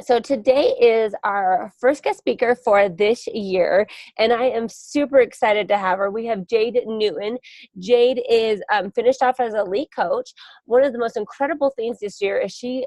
So today is our first guest speaker for this year, and I am super excited to have her. We have Jade Newton. Jade is finished off as a elite coach. One of the most incredible things this year is she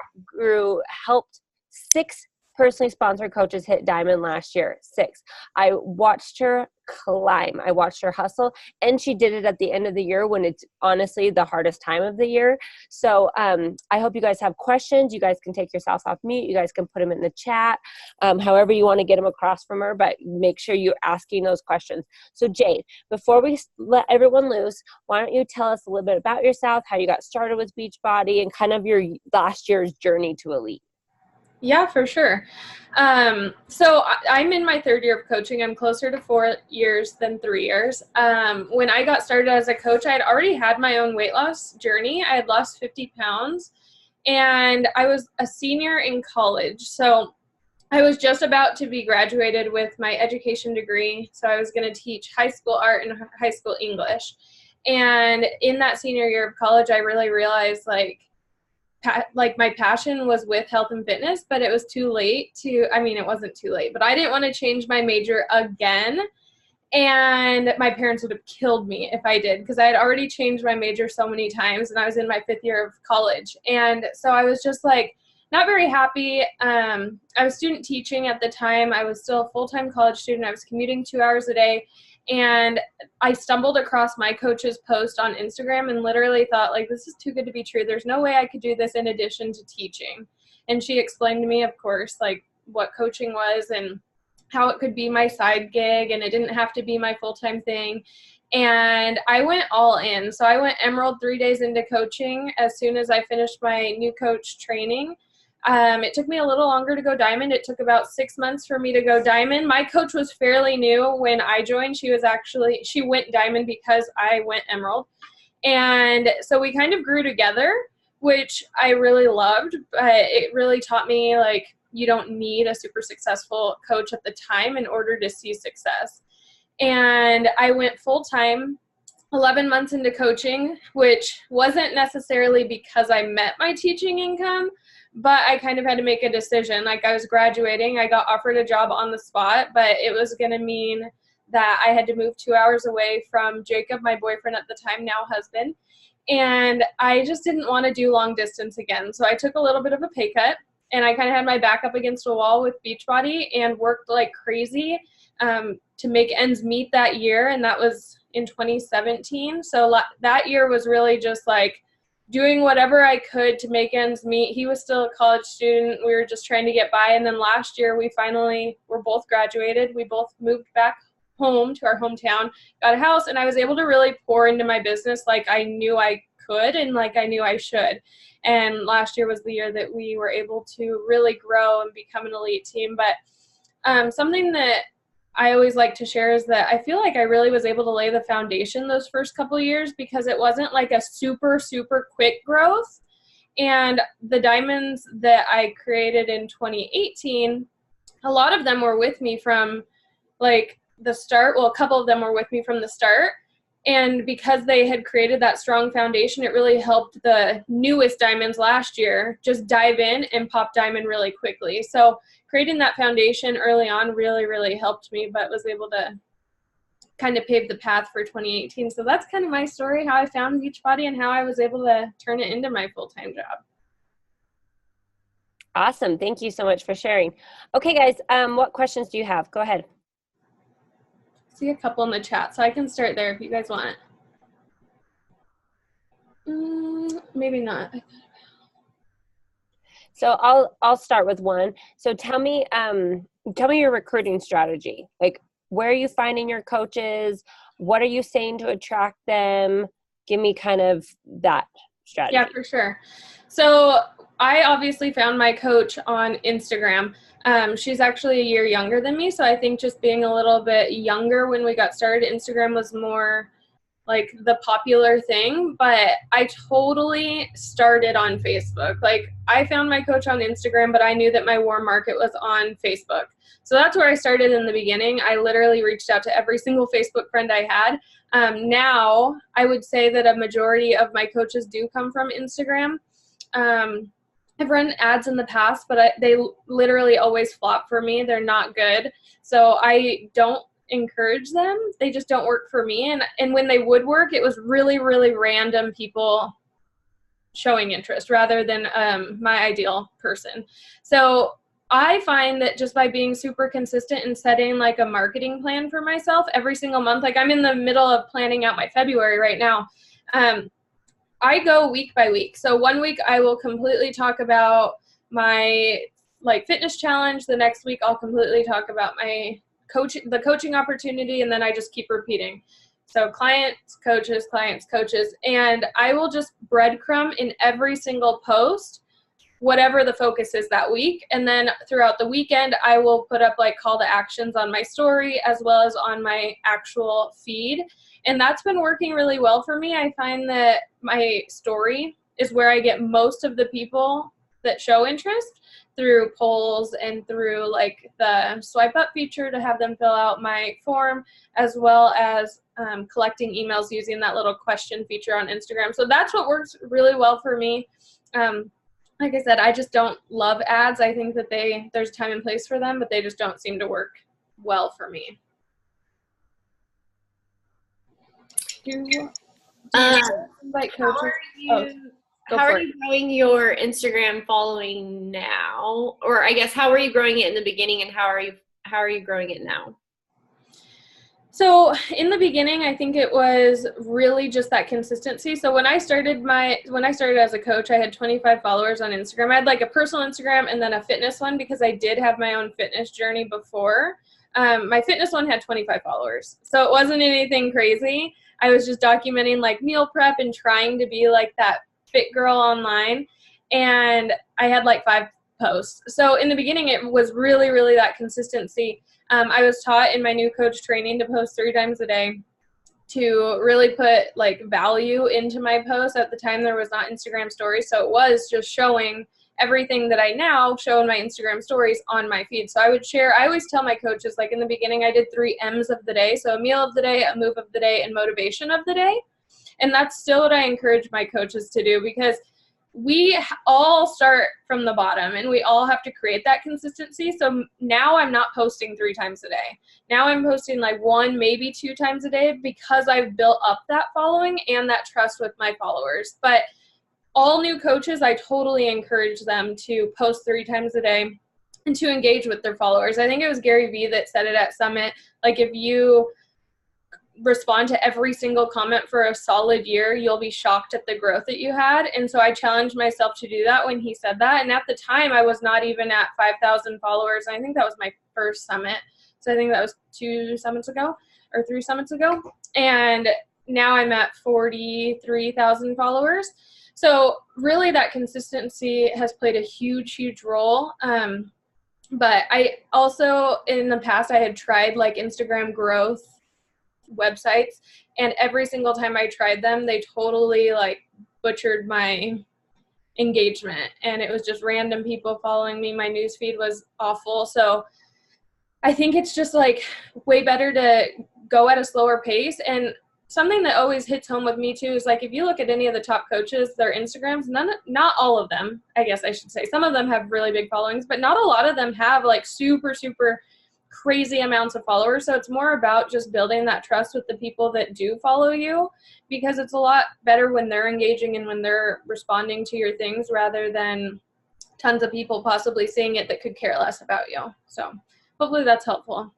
helped 6 personally sponsored coaches hit diamond last year. 6. I watched her climb. I watched her hustle, and she did it at the end of the year when it's honestly the hardest time of the year. So I hope you guys have questions. You guys can take yourself off mute. You guys can put them in the chat, however you want to get them across from her, but make sure you're asking those questions. So Jade, before we let everyone loose, why don't you tell us a little bit about yourself, how you got started with Beachbody, and kind of your last year's journey to elite? Yeah, for sure. So I'm in my 3rd year of coaching. I'm closer to 4 years than 3 years. When I got started as a coach, I had already had my own weight loss journey. I had lost 50 pounds, and I was a senior in college. So I was just about to be graduated with my education degree. So I was going to teach high school art and high school English. And in that senior year of college, I really realized my passion was with health and fitness, but it was too late it wasn't too late, but I didn't want to change my major again. And my parents would have killed me if I did, because I had already changed my major so many times, and I was in my 5th year of college. And so I was just not very happy. I was student teaching at the time. I was still a full-time college student. I was commuting 2 hours a day. And I stumbled across my coach's post on Instagram and literally thought, this is too good to be true. There's no way I could do this in addition to teaching. And she explained to me, of course, what coaching was and how it could be my side gig, and it didn't have to be my full-time thing. And I went all in. So I went Emerald 3 days into coaching as soon as I finished my new coach training. It took me a little longer to go diamond. It took about 6 months for me to go diamond. My coach was fairly new when I joined. She went diamond because I went emerald. And so we kind of grew together, which I really loved. But it really taught me, you don't need a super successful coach at the time in order to see success. And I went full-time 11 months into coaching, which wasn't necessarily because I met my teaching income, but I kind of had to make a decision. I was graduating, I got offered a job on the spot, but it was going to mean that I had to move 2 hours away from Jacob, my boyfriend at the time, now husband. And I just didn't want to do long distance again. So I took a little bit of a pay cut, and I kind of had my back up against a wall with Beachbody and worked like crazy to make ends meet that year. And that was in 2017. So that year was really just doing whatever I could to make ends meet. He was still a college student. We were just trying to get by. And then last year we finally were both graduated. We both moved back home to our hometown, got a house, and I was able to really pour into my business like I knew I could and like I knew I should. And last year was the year that we were able to really grow and become an elite team. But something that I always like to share is that I feel like I really was able to lay the foundation those first couple of years, because it wasn't a super, super quick growth. And the diamonds that I created in 2018, a lot of them were with me from the start. Well, a couple of them were with me from the start. And because they had created that strong foundation, it really helped the newest diamonds last year just dive in and pop diamond really quickly. So creating that foundation early on really, really helped me, but was able to kind of pave the path for 2018. So that's kind of my story, how I found Beachbody and how I was able to turn it into my full-time job. Awesome. Thank you so much for sharing. Okay, guys, what questions do you have? Go ahead. See a couple in the chat, so I can start there if you guys want. Maybe not. So I'll start with one. So tell me your recruiting strategy. Where are you finding your coaches? What are you saying to attract them? Give me kind of that strategy. Yeah, for sure. So I obviously found my coach on Instagram. She's actually a year younger than me, so I think just being a little bit younger when we got started, Instagram was more the popular thing, but I totally started on Facebook. I found my coach on Instagram, but I knew that my warm market was on Facebook. So that's where I started in the beginning. I literally reached out to every single Facebook friend I had. Now, I would say that a majority of my coaches do come from Instagram. I've run ads in the past, but they literally always flop for me. They're not good. So I don't encourage them. They just don't work for me. And when they would work, it was really, really random people showing interest rather than my ideal person. So I find that just by being super consistent and setting like a marketing plan for myself every single month, like I'm in the middle of planning out my February right now. I go week by week. So one week I will completely talk about my like fitness challenge. The next week I'll completely talk about my the coaching opportunity, and then I just keep repeating. So clients, coaches, and I will just breadcrumb in every single post whatever the focus is that week. And then throughout the weekend, I will put up like call to actions on my story as well as on my actual feed. And that's been working really well for me. I find that my story is where I get most of the people that show interest through polls and through like the swipe up feature to have them fill out my form, as well as collecting emails using that little question feature on Instagram. So that's what works really well for me. Like I said, I just don't love ads. I think that there's time and place for them, but they just don't seem to work well for me. Do you invite coaches? How are you growing your Instagram following now? Or I guess, how are you growing it in the beginning, and how are you growing it now? So in the beginning, I think it was really just that consistency. So when I started as a coach, I had 25 followers on Instagram. I had like a personal Instagram and then a fitness one because I did have my own fitness journey before. My fitness one had 25 followers. So it wasn't anything crazy. I was just documenting like meal prep and trying to be like that fit girl online. And I had like 5 posts. So in the beginning, it was really, really that consistency. I was taught in my new coach training to post 3 times a day, to really put like value into my posts. At the time, there was not Instagram stories. So it was just showing everything that I now show in my Instagram stories on my feed. So I would share, I always tell my coaches, like in the beginning, I did 3 M's of the day. So a meal of the day, a move of the day, and motivation of the day. And that's still what I encourage my coaches to do, because we all start from the bottom and we all have to create that consistency. So now I'm not posting 3 times a day. Now I'm posting like 1, maybe 2 times a day, because I've built up that following and that trust with my followers. But all new coaches, I totally encourage them to post 3 times a day and to engage with their followers. I think it was Gary Vee that said it at Summit. Like, if you respond to every single comment for a solid year, you'll be shocked at the growth that you had. And so I challenged myself to do that when he said that. And at the time, I was not even at 5,000 followers. I think that was my first summit. So I think that was 2 summits ago or 3 summits ago. And now I'm at 43,000 followers. So really that consistency has played a huge, huge role. But I also, in the past, I had tried like Instagram growth websites, and every single time I tried them, they totally like butchered my engagement, and it was just random people following me. My newsfeed was awful. So I think it's just like way better to go at a slower pace. And something that always hits home with me too is like, if you look at any of the top coaches, their Instagrams, not all of them, I guess I should say, some of them have really big followings, but not a lot of them have like super, super crazy amounts of followers. So it's more about just building that trust with the people that do follow you, because it's a lot better when they're engaging and when they're responding to your things, rather than tons of people possibly seeing it that could care less about you. So hopefully that's helpful.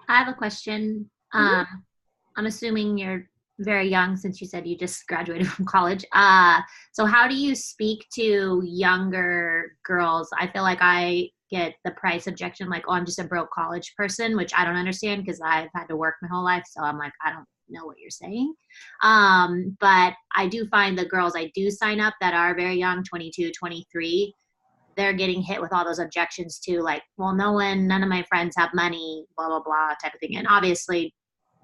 I have a question. I'm assuming you're very young, since you said you just graduated from college. So how do you speak to younger girls? I feel like I get the price objection, like, oh, I'm just a broke college person, which I don't understand because I've had to work my whole life. So I'm like, I don't know what you're saying. But I do find the girls I do sign up that are very young, 22, 23, they're getting hit with all those objections too, like, well, none of my friends have money, blah, blah, blah, type of thing. And obviously,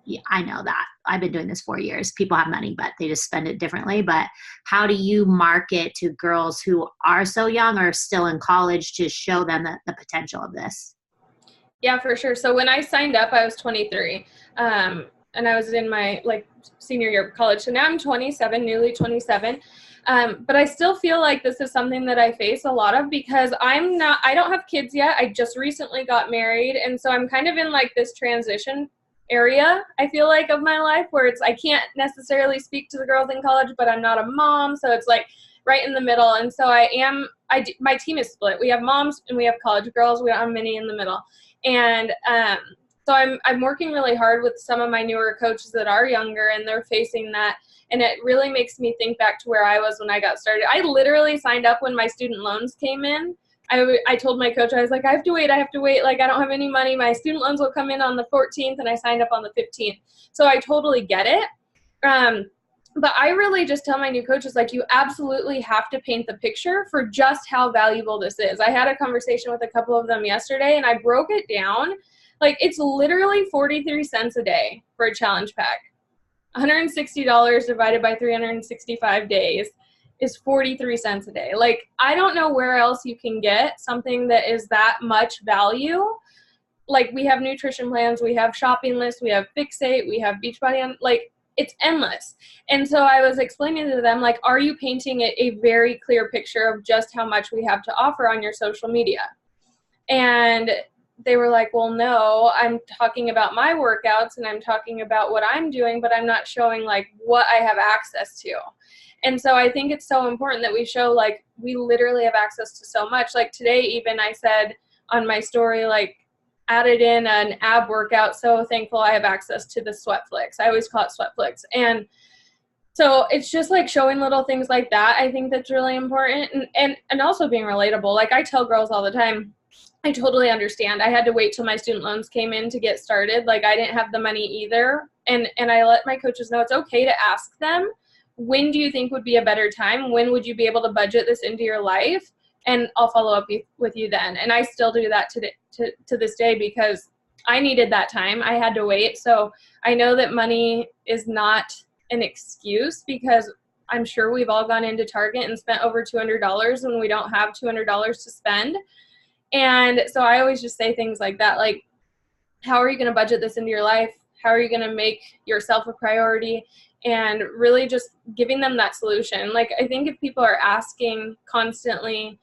yeah, I know that. I've been doing this 4 years. People have money, but they just spend it differently. But how do you market to girls who are so young or still in college to show them the potential of this? Yeah, for sure. So when I signed up, I was 23. and I was in my like senior year of college. So now I'm 27, newly 27. But I still feel like this is something that I face a lot of because I don't have kids yet. I just recently got married. And so I'm kind of in like this transition area, I feel like, of my life where it's, I can't necessarily speak to the girls in college, but I'm not a mom. So it's like right in the middle. And so my team is split. We have moms and we have college girls. We don't have many in the middle. And, so I'm working really hard with some of my newer coaches that are younger, and they're facing that. And it really makes me think back to where I was when I got started. I literally signed up when my student loans came in. I told my coach, I was like, I have to wait. Like, I don't have any money. My student loans will come in on the 14th, and I signed up on the 15th. So I totally get it. But I really just tell my new coaches, like, you absolutely have to paint the picture for just how valuable this is. I had a conversation with a couple of them yesterday, and I broke it down. Like, it's literally 43 cents a day for a challenge pack. $160 divided by 365 days is 43 cents a day. Like, I don't know where else you can get something that is that much value. Like, we have nutrition plans, we have shopping lists, we have Fixate, we have Beachbody on, like, it's endless. And so I was explaining to them, like, are you painting a very clear picture of just how much we have to offer on your social media? And they were like, well, no, I'm talking about my workouts and I'm talking about what I'm doing, but I'm not showing like what I have access to. And so I think it's so important that we show, like, we literally have access to so much. Like today, even I said on my story, like, added in an ab workout. So thankful I have access to the sweat flicks. I always call it sweat flicks. And so it's just like showing little things like that. I think that's really important. And also being relatable. Like, I tell girls all the time, I totally understand. I had to wait till my student loans came in to get started. Like, I didn't have the money either. And I let my coaches know it's okay to ask them, when do you think would be a better time? When would you be able to budget this into your life? And I'll follow up with you then. And I still do that to this day because I needed that time. I had to wait. So I know that money is not an excuse, because I'm sure we've all gone into Target and spent over $200 when we don't have $200 to spend. And so I always just say things like that, like, how are you going to budget this into your life? How are you going to make yourself a priority? And really just giving them that solution. Like, I think if people are asking constantly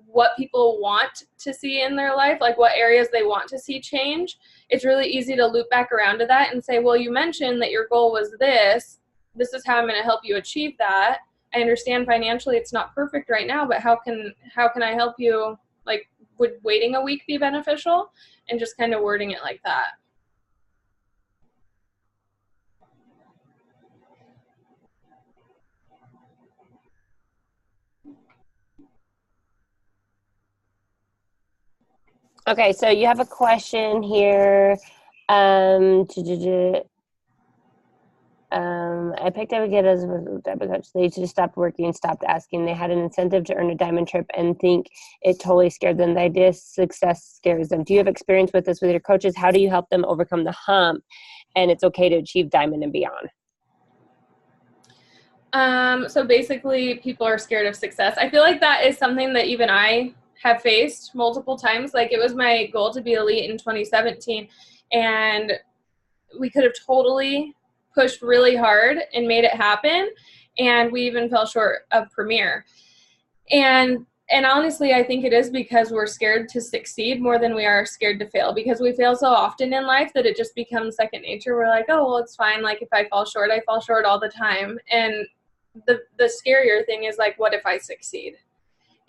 what people want to see in their life, like what areas they want to see change, it's really easy to loop back around to that and say, well, you mentioned that your goal was this. This is how I'm going to help you achieve that. I understand financially it's not perfect right now, but how can I help you? Like, would waiting a week be beneficial? And just kind of wording it like that. Okay, so you have a question here. I picked up a kid as a diamond coach. They just stopped working, stopped asking. They had an incentive to earn a diamond trip and think it totally scared them. The idea of success scares them. Do you have experience with this with your coaches? How do you help them overcome the hump and it's okay to achieve diamond and beyond? So basically, people are scared of success. I feel like that is something that even I have faced multiple times. Like, it was my goal to be elite in 2017, and we could have totally pushed really hard and made it happen, and we even fell short of premier. And honestly, I think it is because we're scared to succeed more than we are scared to fail, because we fail so often in life that it just becomes second nature. We're like, oh, well, it's fine. Like, if I fall short all the time. And the scarier thing is, like, what if I succeed?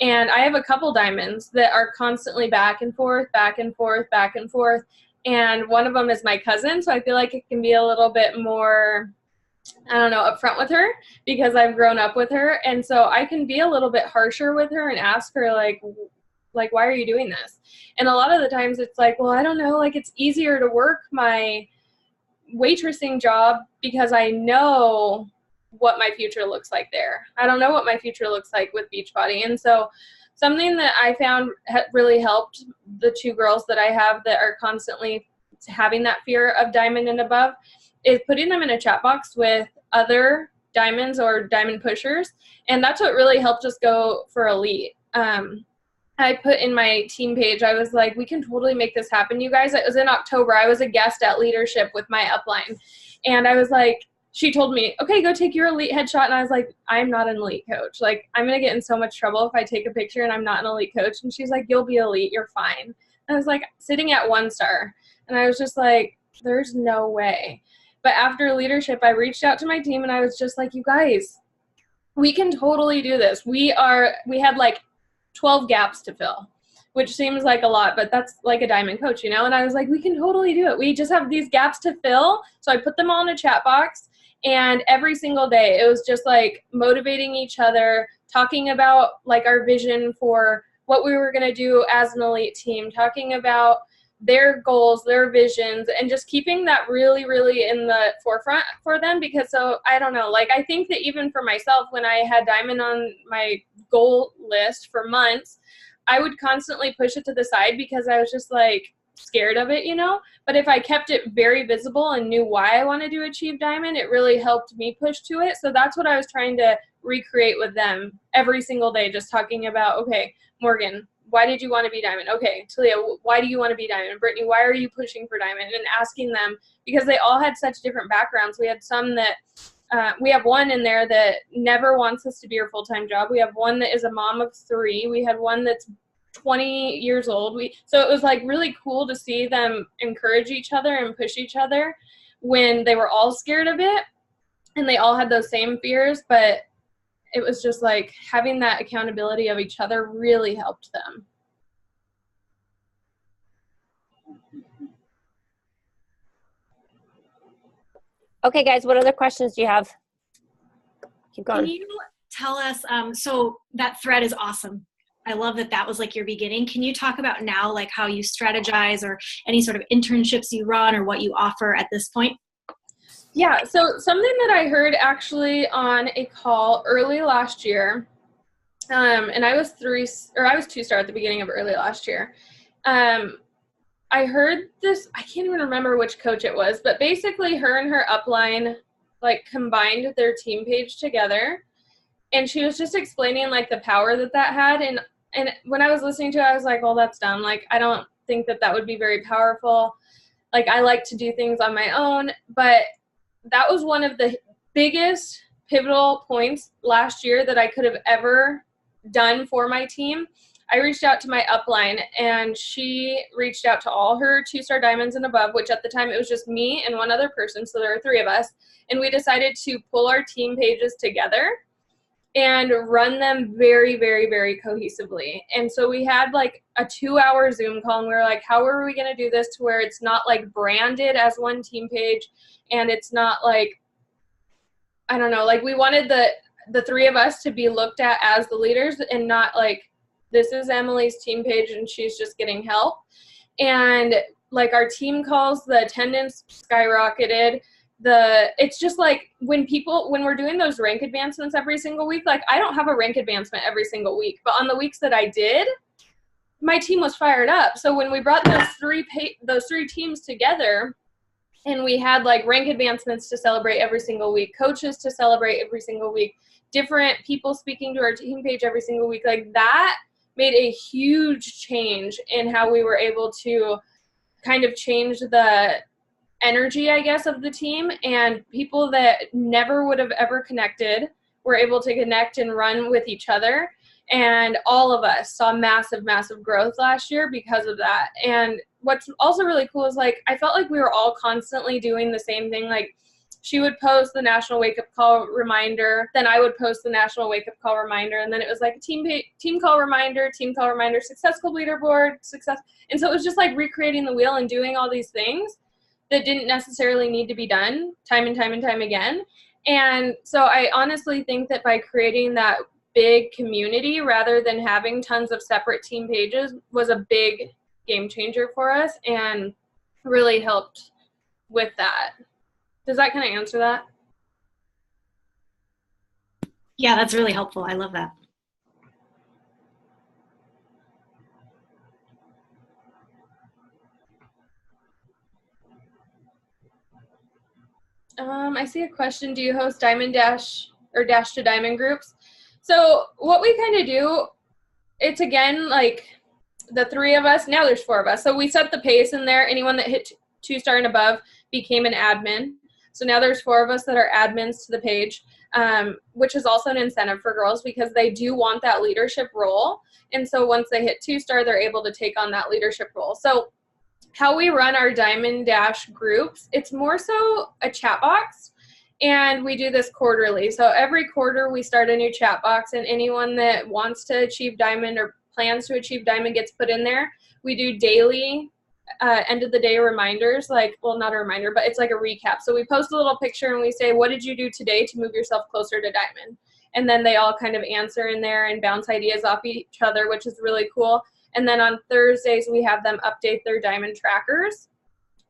And I have a couple diamonds that are constantly back and forth, back and forth, back and forth. And one of them is my cousin. So I feel like it can be a little bit more, I don't know, upfront with her because I've grown up with her. And so I can be a little bit harsher with her and ask her, like, why are you doing this? And a lot of the times it's like, well, I don't know, like, it's easier to work my waitressing job because I know what my future looks like there. I don't know what my future looks like with Beachbody. And so something that I found really helped the two girls that I have that are constantly having that fear of diamond and above is putting them in a chat box with other diamonds or diamond pushers. And that's what really helped us go for elite. I put in my team page, I was like, we can totally make this happen, you guys. It was in October. I was a guest at leadership with my upline. And I was like, she told me, okay, go take your elite headshot. And I was like, I'm not an elite coach. Like, I'm going to get in so much trouble if I take a picture and I'm not an elite coach. And she's like, you'll be elite. You're fine. And I was like, sitting at 1 star. And I was just like, there's no way. But after leadership, I reached out to my team and I was just like, you guys, we can totally do this. We had like 12 gaps to fill, which seems like a lot, but that's like a diamond coach, you know? And I was like, we can totally do it. We just have these gaps to fill. So I put them all in a chat box, and every single day it was just like motivating each other, talking about like our vision for what we were going to do as an elite team, talking about their goals, their visions, and just keeping that really, really in the forefront for them. Because so I don't know, like I think that even for myself, when I had diamond on my goal list for months, I would constantly push it to the side because I was just like scared of it, you know? But if I kept it very visible and knew why I wanted to achieve diamond, it really helped me push to it. So that's what I was trying to recreate with them every single day, just talking about, okay, Morgan, why did you want to be diamond? Okay, Talia, why do you want to be diamond? Brittany, why are you pushing for diamond? And asking them, because they all had such different backgrounds. We had some that, we have one in there that never wants this to be her full-time job. We have one that is a mom of 3. We had one that's 20 years old. So it was like really cool to see them encourage each other and push each other when they were all scared of it and they all had those same fears, but it was just like having that accountability of each other really helped them. Okay, guys, what other questions do you have? Keep going. Can you tell us, so that thread is awesome. I love that that was like your beginning. Can you talk about now, like how you strategize or any sort of internships you run or what you offer at this point? Yeah, so something that I heard actually on a call early last year, and I was 2-star at the beginning of early last year. I heard this, I can't even remember which coach it was, but basically her and her upline like combined their team page together, and she was just explaining like the power that had. And when I was listening to it, I was like, well, that's dumb. Like, I don't think that would be very powerful. Like, I like to do things on my own, but that was one of the biggest pivotal points last year that I could have ever done for my team. I reached out to my upline, and she reached out to all her 2-star diamonds and above, which at the time it was just me and one other person, so there were 3 of us, and we decided to pull our team pages together and run them very, very, very cohesively. And so we had like a 2-hour Zoom call, and we were like, how are we going to do this to where it's not like branded as one team page, and it's not like, I don't know, like we wanted the 3 of us to be looked at as the leaders and not like, this is Emily's team page and she's just getting help. And like our team calls, the attendance skyrocketed. It's just like when we're doing those rank advancements every single week, like I don't have a rank advancement every single week, but on the weeks that I did, my team was fired up. So when we brought those three teams together, and we had like rank advancements to celebrate every single week, coaches to celebrate every single week, different people speaking to our team page every single week, like that made a huge change in how we were able to kind of change the energy, I guess, of the team. And people that never would have ever connected were able to connect and run with each other. And all of us saw massive, massive growth last year because of that. And what's also really cool is like, I felt like we were all constantly doing the same thing. Like she would post the National Wake Up Call reminder, then I would post the National Wake Up Call reminder, and then it was like a team call reminder, successful leaderboard, success. And so it was just like recreating the wheel and doing all these things that didn't necessarily need to be done time and time and time again. And so I honestly think that by creating that big community rather than having tons of separate team pages was a big game changer for us and really helped with that. Does that kind of answer that? Yeah, that's really helpful. I love that. I see a question. Do you host Diamond Dash or Dash to Diamond groups? So what we kind of do it's again, like the 3 of us, now there's 4 of us. So we set the pace in there. Anyone that hit 2-star and above became an admin. So now there's 4 of us that are admins to the page, which is also an incentive for girls because they do want that leadership role. And so once they hit 2-star, they're able to take on that leadership role. So how we run our Diamond Dash groups, it's more so a chat box. And we do this quarterly. So every quarter we start a new chat box, and anyone that wants to achieve Diamond or plans to achieve Diamond gets put in there. We do daily end of the day reminders, like, well, not a reminder, but it's like a recap. So we post a little picture and we say, what did you do today to move yourself closer to Diamond? And then they all kind of answer in there and bounce ideas off each other, which is really cool. And then on Thursdays, we have them update their Diamond trackers.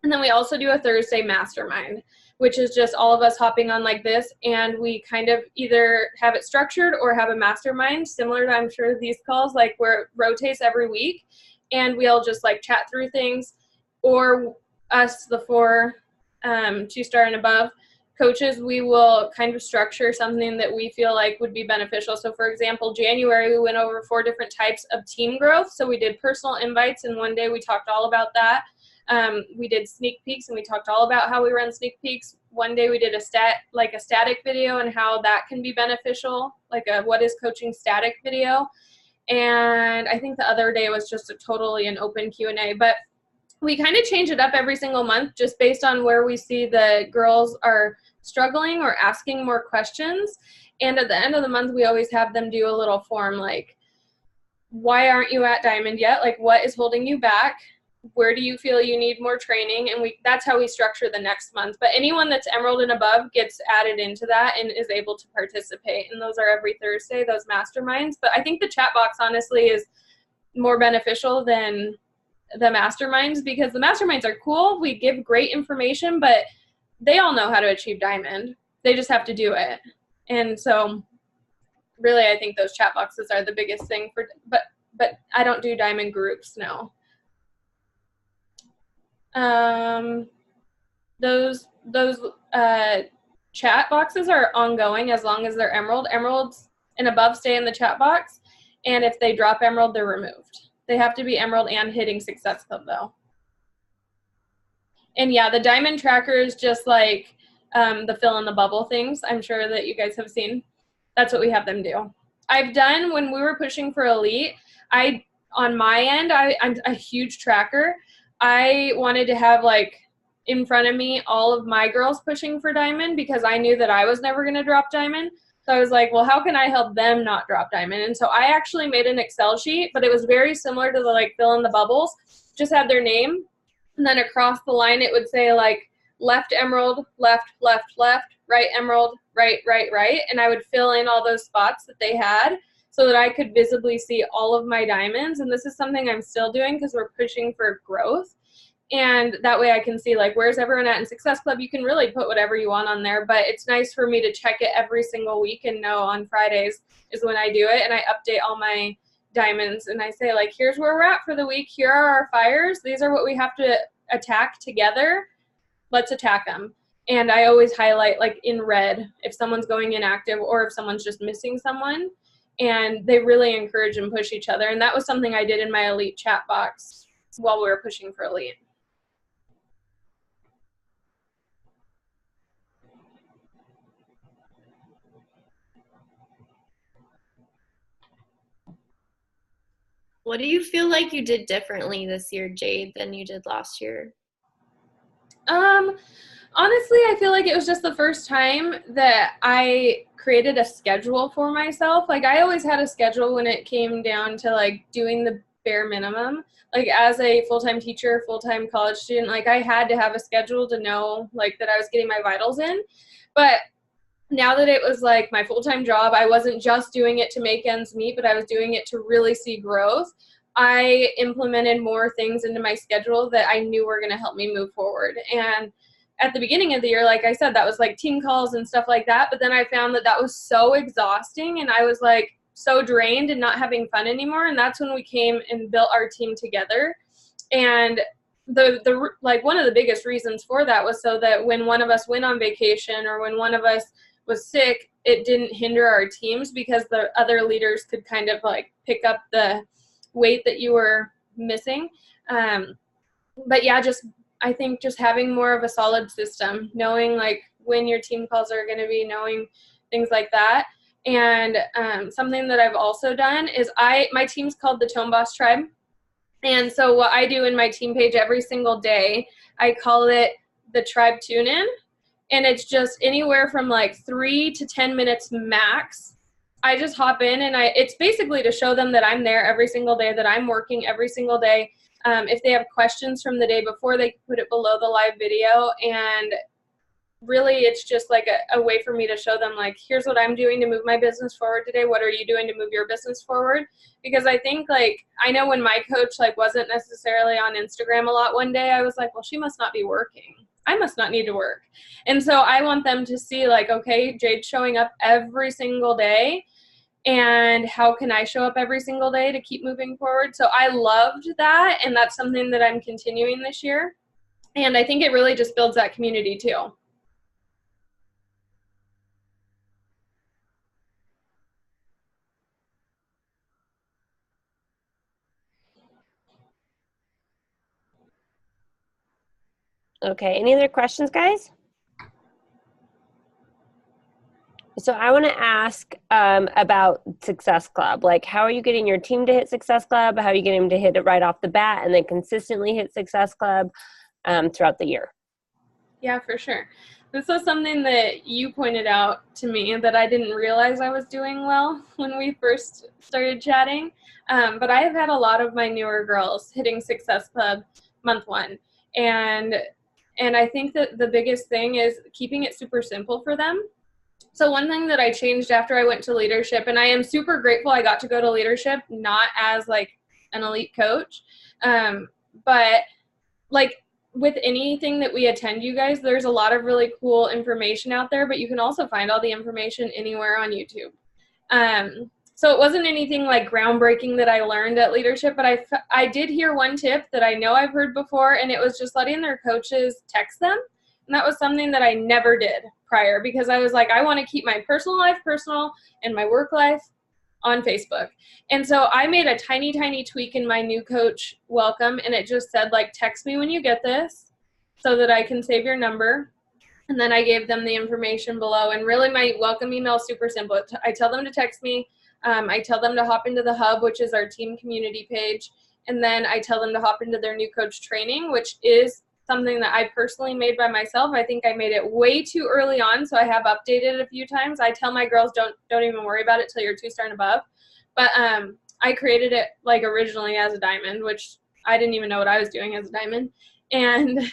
And then we also do a Thursday mastermind, which is just all of us hopping on like this, and we kind of either have it structured or have a mastermind, similar to, I'm sure, these calls, like where it rotates every week, and we'll just like chat through things, or us, the 4 2-star and above coaches, we will kind of structure something that we feel like would be beneficial. So for example, January, we went over 4 different types of team growth. So we did personal invites, and one day we talked all about that. We did sneak peeks, and we talked all about how we run sneak peeks. One day we did a static video and how that can be beneficial, like a what is coaching static video. And I think the other day was just an open Q&A. But we kind of change it up every single month just based on where we see the girls are struggling or asking more questions. And at the end of the month, we always have them do a little form like, why aren't you at Diamond yet? Like, what is holding you back? Where do you feel you need more training? And that's how we structure the next month. But anyone that's Emerald and above gets added into that and is able to participate. And those are every Thursday, those masterminds. But I think the chat box, honestly, is more beneficial than the masterminds, because the masterminds are cool. We give great information, but they all know how to achieve Diamond. They just have to do it. And so really, I think those chat boxes are the biggest thing but I don't do Diamond groups, no. Those chat boxes are ongoing as long as they're Emerald. Emeralds and above stay in the chat box, and if they drop Emerald, they're removed. They have to be Emerald and hitting Success Club, though. And yeah, the Diamond tracker is just like the fill in the bubble things. I'm sure that you guys have seen. That's what we have them do. I've done, when we were pushing for Elite, on my end, I'm a huge tracker. I wanted to have, like, in front of me all of my girls pushing for Diamond, because I knew that I was never going to drop Diamond. So I was like, well, how can I help them not drop Diamond? And so I actually made an Excel sheet, but it was very similar to the, like, fill in the bubbles. Just had their name, and then across the line it would say, like, left Emerald, left, left, left, right Emerald, right, right, right. And I would fill in all those spots that they had so that I could visibly see all of my diamonds. And this is something I'm still doing because we're pushing for growth. And that way I can see, like, where's everyone at in Success Club? You can really put whatever you want on there, but it's nice for me to check it every single week and know on Fridays is when I do it. And I update all my diamonds and I say, like, here's where we're at for the week. Here are our fires. These are what we have to attack together. Let's attack them. And I always highlight, like, in red if someone's going inactive or if someone's just missing someone. And they really encourage and push each other. And that was something I did in my Elite chat box while we were pushing for Elite. What do you feel like you did differently this year, Jade, than you did last year? Honestly, I feel like it was just the first time that I created a schedule for myself. Like, I always had a schedule when it came down to, like, doing the bare minimum. Like, as a full-time teacher, full-time college student, like, I had to have a schedule to know, like, that I was getting my vitals in. But now that it was, like, my full-time job, I wasn't just doing it to make ends meet, but I was doing it to really see growth. I implemented more things into my schedule that I knew were going to help me move forward. And at the beginning of the year, like I said, that was like team calls and stuff like that. But then I found that that was so exhausting and I was, like, so drained and not having fun anymore. And that's when we came and built our team together. And the like, one of the biggest reasons for that was so that when one of us went on vacation or when one of us was sick, it didn't hinder our teams because the other leaders could kind of like pick up the weight that you were missing. But yeah, I think just having more of a solid system, knowing like when your team calls are going to be, knowing things like that. And something that I've also done is my team's called the Tone Boss Tribe. And so what I do in my team page every single day, I call it the Tribe Tune-In. And it's just anywhere from like 3 to 10 minutes max. I just hop in and it's basically to show them that I'm there every single day, that I'm working every single day. If they have questions from the day before, they can put it below the live video. And really, it's just like a way for me to show them, like, here's what I'm doing to move my business forward today. What are you doing to move your business forward? Because I think, like, I know when my coach, like, wasn't necessarily on Instagram a lot one day, I was like, well, she must not be working. I must not need to work. And so I want them to see, like, okay, Jade's showing up every single day. And how can I show up every single day to keep moving forward? So I loved that, and that's something that I'm continuing this year. And I think it really just builds that community too. Okay, any other questions, guys? So I want to ask about Success Club. Like, how are you getting your team to hit Success Club? How are you getting them to hit it right off the bat and then consistently hit Success Club throughout the year? Yeah, for sure. This was something that you pointed out to me that I didn't realize I was doing well when we first started chatting. But I have had a lot of my newer girls hitting Success Club month 1. And I think that the biggest thing is keeping it super simple for them. So one thing that I changed after I went to leadership, and I am super grateful I got to go to leadership, not as like an elite coach, but like with anything that we attend, you guys, there's a lot of really cool information out there, but you can also find all the information anywhere on YouTube. So it wasn't anything like groundbreaking that I learned at leadership, but I did hear one tip that I know I've heard before, and it was just letting their coaches text them. And that was something that I never did prior because I was like, I want to keep my personal life personal and my work life on Facebook. And so I made a tiny, tiny tweak in my new coach welcome, and it just said, like, text me when you get this so that I can save your number. And then I gave them the information below. And really my welcome email is super simple. I tell them to text me. I tell them to hop into the hub, which is our team community page. And then I tell them to hop into their new coach training, which is something that I personally made by myself. I think I made it way too early on, so I have updated it a few times. I tell my girls, don't even worry about it till you're 2-star and above. But I created it like originally as a diamond, which I didn't even know what I was doing as a diamond. And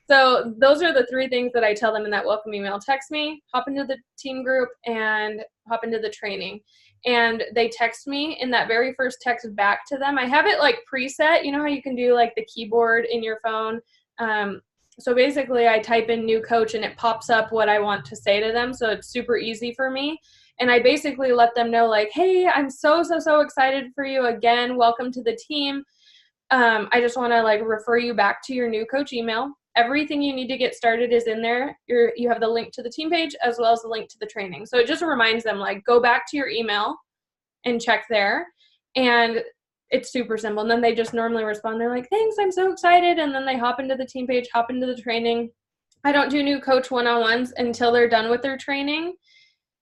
so those are the 3 things that I tell them in that welcome email. Text me, hop into the team group, and hop into the training. And they text me in that very first text back to them. I have it like preset. You know how you can do like the keyboard in your phone? So basically I type in new coach and it pops up what I want to say to them. So it's super easy for me. And I basically let them know, like, hey, I'm so excited for you again. Welcome to the team. I just want to like refer you back to your new coach email. Everything you need to get started is in there. You have the link to the team page as well as the link to the training. So it just reminds them, like, go back to your email and check there. And it's super simple. And then they just normally respond. They're like, thanks, I'm so excited. And then they hop into the team page, hop into the training. I don't do new coach one-on-ones until they're done with their training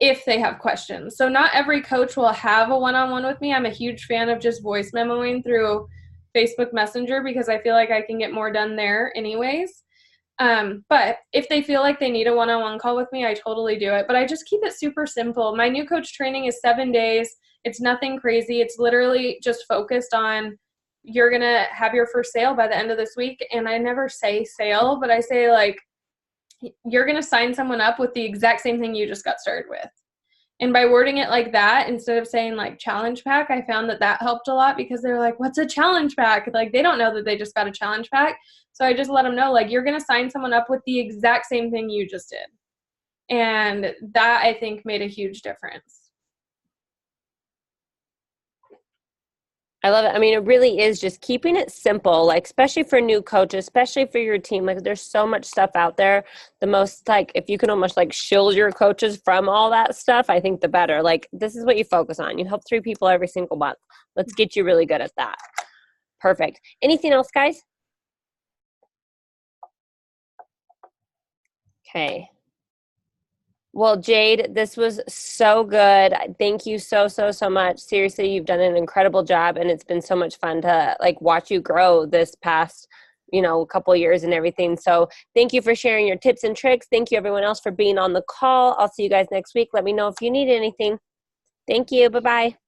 if they have questions. So not every coach will have a one-on-one with me. I'm a huge fan of just voice memoing through Facebook Messenger because I feel like I can get more done there anyways. But if they feel like they need a one-on-one call with me, I totally do it. But I just keep it super simple. My new coach training is 7 days. It's nothing crazy. It's literally just focused on you're going to have your first sale by the end of this week. And I never say sale, but I say, like, you're going to sign someone up with the exact same thing you just got started with. And by wording it like that, instead of saying like challenge pack, I found that helped a lot because they're like, what's a challenge pack? Like, they don't know that they just got a challenge pack. So I just let them know, like, you're going to sign someone up with the exact same thing you just did. And that, I think, made a huge difference. I love it. I mean, it really is just keeping it simple, like, especially for new coaches, especially for your team. Like, there's so much stuff out there. The most, like, if you can almost like shield your coaches from all that stuff, I think the better. Like, this is what you focus on. You help 3 people every single month. Let's get you really good at that. Perfect. Anything else, guys? Okay. Well, Jade, this was so good. Thank you so much. Seriously, you've done an incredible job, and it's been so much fun to like watch you grow this past, couple years and everything. So thank you for sharing your tips and tricks. Thank you everyone else for being on the call. I'll see you guys next week. Let me know if you need anything. Thank you. Bye-bye.